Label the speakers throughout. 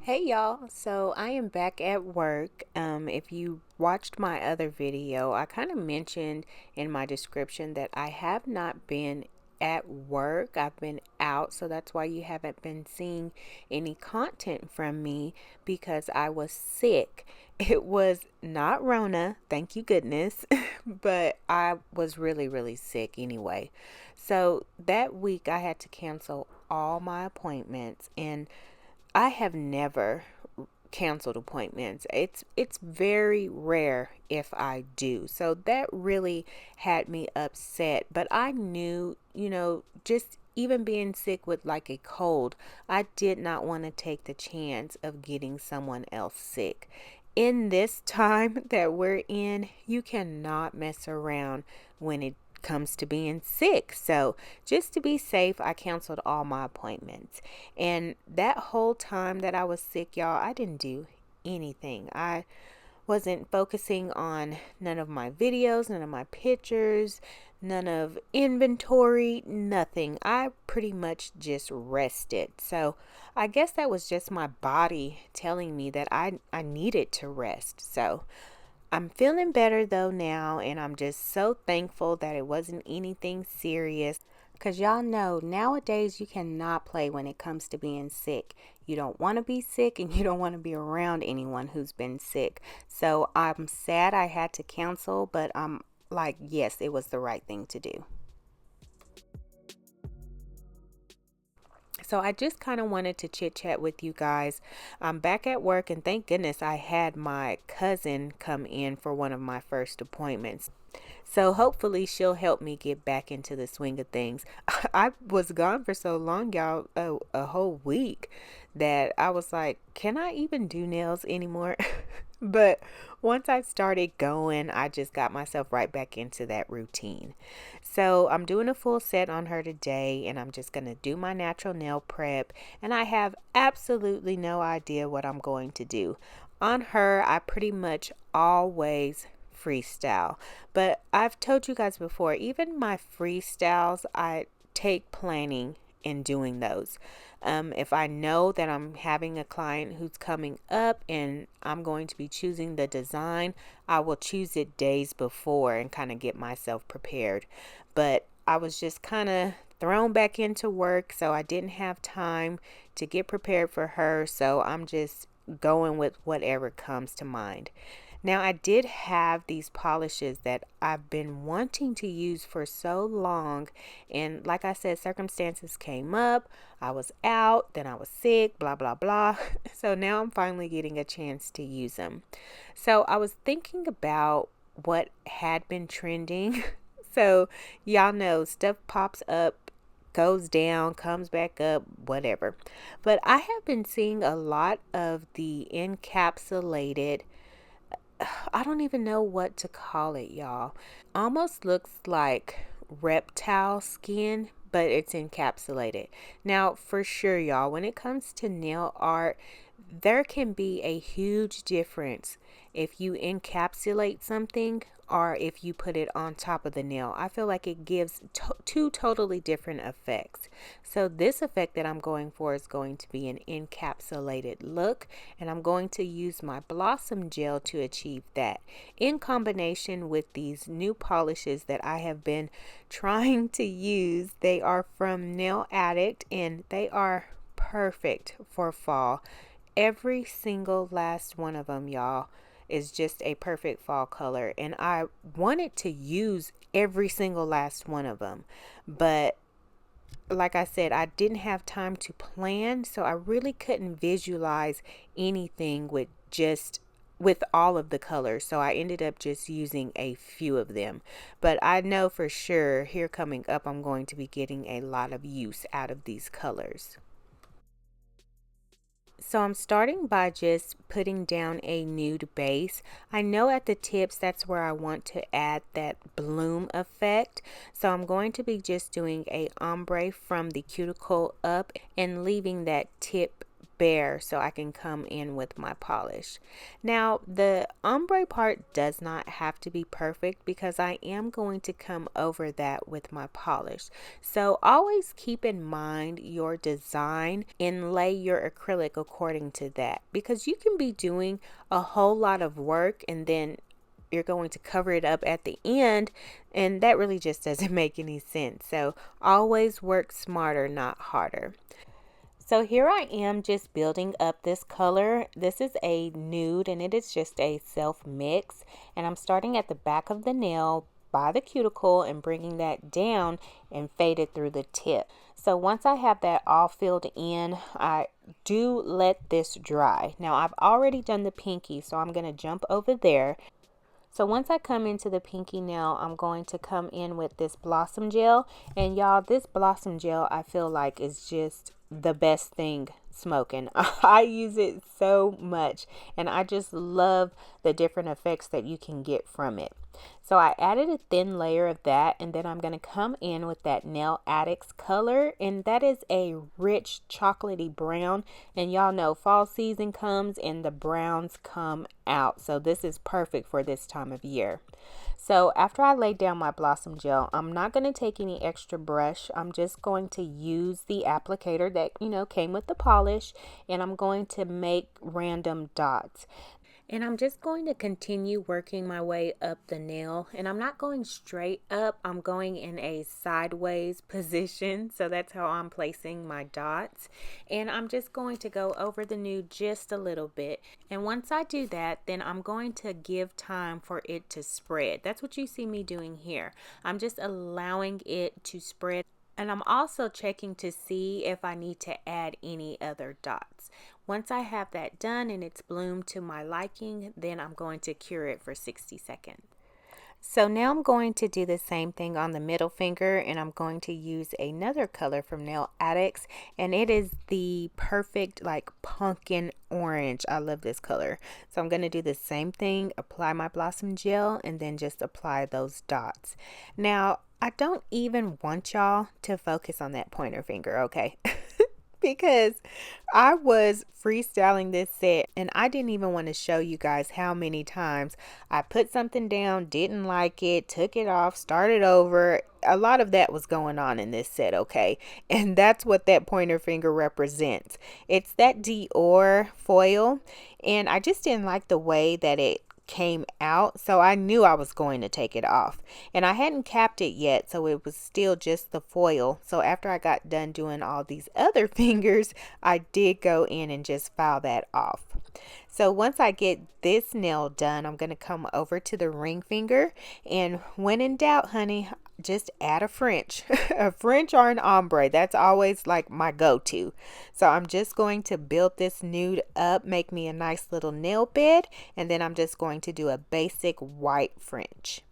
Speaker 1: Hey y'all, so I am back at work. If you watched my other video, I kind of mentioned in my description that I have not been at work. I've been out, so that's why you haven't been seeing any content from me because I was sick. It was not Rona, thank you goodness, but I was really, really sick anyway. So that week I had to cancel all my appointments, and I have never canceled appointments. It's very rare if I do. So that really had me upset, but I knew, just even being sick with like a cold, I did not want to take the chance of getting someone else sick. In this time that we're in, you cannot mess around when it comes to being sick. So, just to be safe, I canceled all my appointments. And that whole time that I was sick, y'all, I didn't do anything. I wasn't focusing on none of my videos, none of my pictures, none of inventory, nothing. I pretty much just rested. So I guess that was just my body telling me that I needed to rest. So I'm feeling better though now, and I'm just so thankful that it wasn't anything serious. Because y'all know nowadays you cannot play when it comes to being sick. You don't want to be sick and you don't want to be around anyone who's been sick. So I'm sad I had to cancel, but I'm like, yes, it was the right thing to do. So I just kind of wanted to chit chat with you guys. I'm back at work, and thank goodness I had my cousin come in for one of my first appointments. So hopefully she'll help me get back into the swing of things. I was gone for so long, y'all, a whole week, that I was like, can I even do nails anymore? But once I started going, I just got myself right back into that routine. So I'm doing a full set on her today, and I'm just going to do my natural nail prep. And I have absolutely no idea what I'm going to do. On her, I pretty much always freestyle. But I've told you guys before, even my freestyles, I take planning in doing those. If I know that I'm having a client who's coming up and I'm going to be choosing the design, I will choose it days before and kind of get myself prepared. But I was just kind of thrown back into work, so I didn't have time to get prepared for her. So I'm just going with whatever comes to mind. Now, I did have these polishes that I've been wanting to use for so long. And like I said, circumstances came up. I was out, then I was sick, blah, blah, blah. So now I'm finally getting a chance to use them. So I was thinking about what had been trending. So y'all know stuff pops up, goes down, comes back up, whatever. But I have been seeing a lot of the encapsulated. I don't even know what to call it, y'all. Almost looks like reptile skin, but it's encapsulated. Now, for sure, y'all, when it comes to nail art, there can be a huge difference if you encapsulate something or if you put it on top of the nail. I feel like it gives two totally different effects. So this effect that I'm going for is going to be an encapsulated look, and I'm going to use my Blossom gel to achieve that in combination with these new polishes that I have been trying to use. They are from Nail Addict, and they are perfect for fall. Every single last one of them, y'all, is just a perfect fall color, and I wanted to use every single last one of them, but like I said, I didn't have time to plan, so I really couldn't visualize anything with all of the colors. So I ended up just using a few of them. But I know for sure here coming up, I'm going to be getting a lot of use out of these colors. So I'm starting by just putting down a nude base. I know at the tips that's where I want to add that bloom effect. So I'm going to be just doing a ombre from the cuticle up and leaving that tip bare so I can come in with my polish. Now, the ombre part does not have to be perfect because I am going to come over that with my polish. So always keep in mind your design and lay your acrylic according to that, because you can be doing a whole lot of work and then you're going to cover it up at the end, and that really just doesn't make any sense. So always work smarter, not harder. So here I am just building up this color. This is a nude and it is just a self mix, and I'm starting at the back of the nail by the cuticle and bringing that down and fade it through the tip. So once I have that all filled in, I do let this dry. Now I've already done the pinky, so I'm going to jump over there. So once I come into the pinky nail, I'm going to come in with this blossom gel. And y'all, this blossom gel I feel like is just the best thing smoking. I use it so much and I just love the different effects that you can get from it. So I added a thin layer of that, and then I'm going to come in with that Nail Addicts color, and that is a rich chocolatey brown, and y'all know fall season comes and the browns come out, so this is perfect for this time of year. So after I lay down my blossom gel, I'm not going to take any extra brush. I'm just going to use the applicator that came with the polish, and I'm going to make random dots. And I'm just going to continue working my way up the nail, and I'm not going straight up, I'm going in a sideways position. So that's how I'm placing my dots, and I'm just going to go over the nude just a little bit. And once I do that, then I'm going to give time for it to spread. That's what you see me doing here. I'm just allowing it to spread, and I'm also checking to see if I need to add any other dots. Once I have that done and it's bloomed to my liking, then I'm going to cure it for 60 seconds. So now I'm going to do the same thing on the middle finger, and I'm going to use another color from Nail Addicts, and it is the perfect like pumpkin orange. I love this color. So I'm going to do the same thing, apply my blossom gel, and then just apply those dots. Now, I don't even want y'all to focus on that pointer finger, okay? Because I was freestyling this set and I didn't even want to show you guys how many times I put something down, didn't like it, took it off, started over. A lot of that was going on in this set, okay? And that's what that pointer finger represents. It's that Dior foil, and I just didn't like the way that it came out, so I knew I was going to take it off, and I hadn't capped it yet, so it was still just the foil. So after I got done doing all these other fingers, I did go in and just file that off. So once I get this nail done, I'm going to come over to the ring finger, and when in doubt, honey, just add a French. A French or an ombre. That's always like my go-to. So I'm just going to build this nude up, make me a nice little nail bed, and then I'm just going to do a basic white French.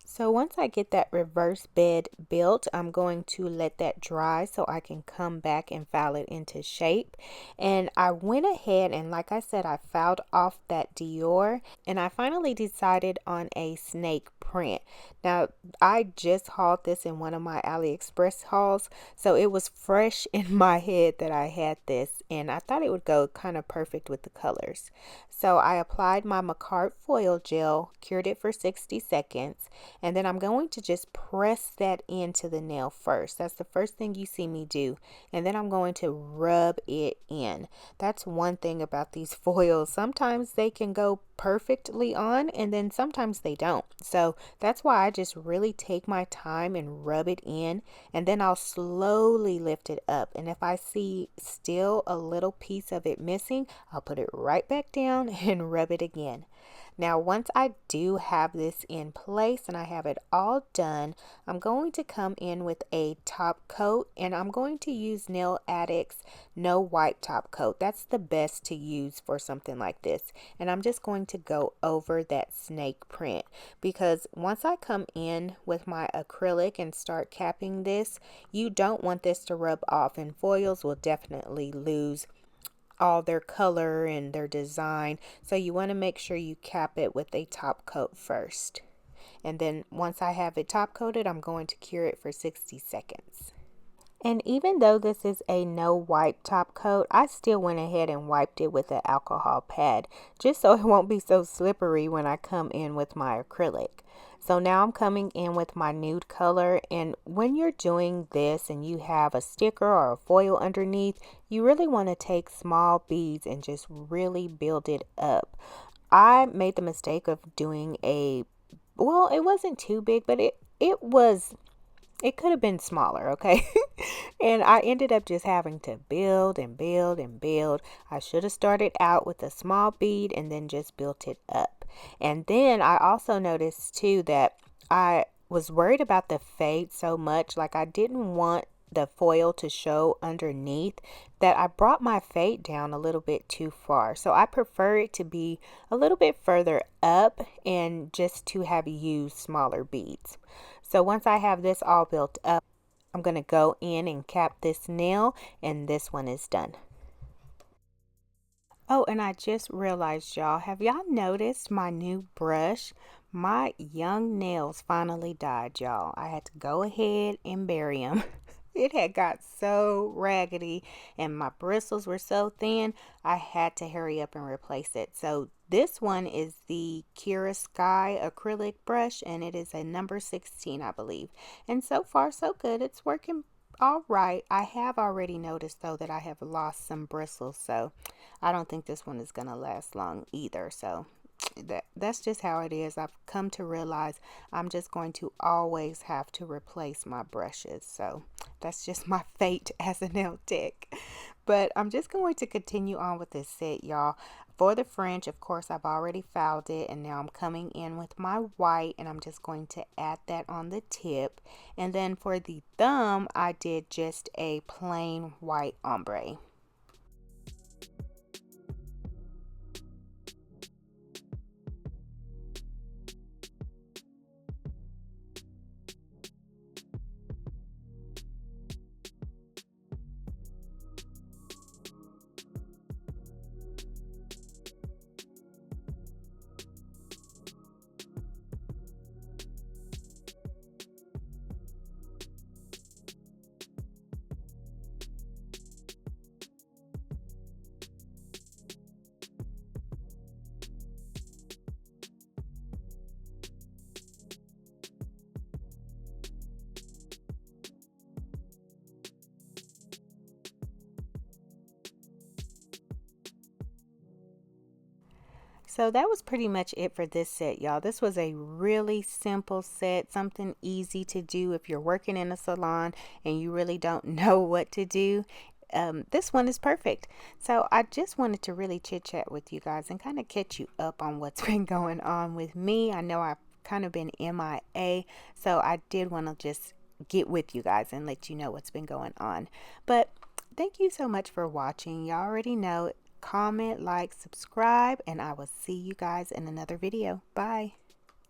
Speaker 1: So once I get that reverse bed built, I'm going to let that dry so I can come back and file it into shape. And I went ahead and, like I said, I filed off that Dior, and I finally decided on a snake print. Now, I just hauled this in one of my AliExpress hauls, so it was fresh in my head that I had this, and I thought it would go kind of perfect with the colors. So I applied my Macart foil gel, cured it for 60 seconds, and then I'm going to just press that into the nail first. That's the first thing you see me do. And then I'm going to rub it in. That's one thing about these foils. Sometimes they can go perfectly on, and then sometimes they don't. So that's why I just really take my time and rub it in, and then I'll slowly lift it up. And if I see still a little piece of it missing, I'll put it right back down and rub it again. Now, once I do have this in place and I have it all done, I'm going to come in with a top coat, and I'm going to use Nail Addicts No Wipe Top Coat. That's the best to use for something like this. And I'm just going to go over that snake print, because once I come in with my acrylic and start capping this, you don't want this to rub off, and foils will definitely lose all their color and their design. So you want to make sure you cap it with a top coat first. And then once I have it top coated, I'm going to cure it for 60 seconds. And even though this is a no wipe top coat, I still went ahead and wiped it with an alcohol pad just so it won't be so slippery when I come in with my acrylic. So now I'm coming in with my nude color, and when you're doing this and you have a sticker or a foil underneath, you really want to take small beads and just really build it up. I made the mistake of doing well, it wasn't too big, but it could have been smaller, okay? And I ended up just having to build and build and build. I should have started out with a small bead and then just built it up. And then I also noticed too that I was worried about the fade so much. Like I didn't want the foil to show underneath, that I brought my fade down a little bit too far. So I prefer it to be a little bit further up and just to have used smaller beads. So once I have this all built up, I'm going to go in and cap this nail, and this one is done. Oh, and I just realized, y'all, have y'all noticed my new brush? My young nails finally died, y'all. I had to go ahead and bury them. It had got so raggedy and my bristles were so thin, I had to hurry up and replace it. So this one is the Kira Sky acrylic brush, and it is a number 16, I believe. And so far, so good. It's working all right. I have already noticed, though, that I have lost some bristles, so I don't think this one is going to last long either. So that's just how it is. I've come to realize I'm just going to always have to replace my brushes. So that's just my fate as a nail tech. But I'm just going to continue on with this set, y'all. For the fringe, of course, I've already fouled it, and now I'm coming in with my white, and I'm just going to add that on the tip. And then for the thumb, I did just a plain white ombre. So that was pretty much it for this set, y'all. This was a really simple set, something easy to do if you're working in a salon and you really don't know what to do. This one is perfect. So I just wanted to really chit chat with you guys and kind of catch you up on what's been going on with me. I know I've kind of been MIA, so I did want to just get with you guys and let you know what's been going on. But thank you so much for watching. You already know, comment, like, subscribe, and I will see you guys in another video. Bye.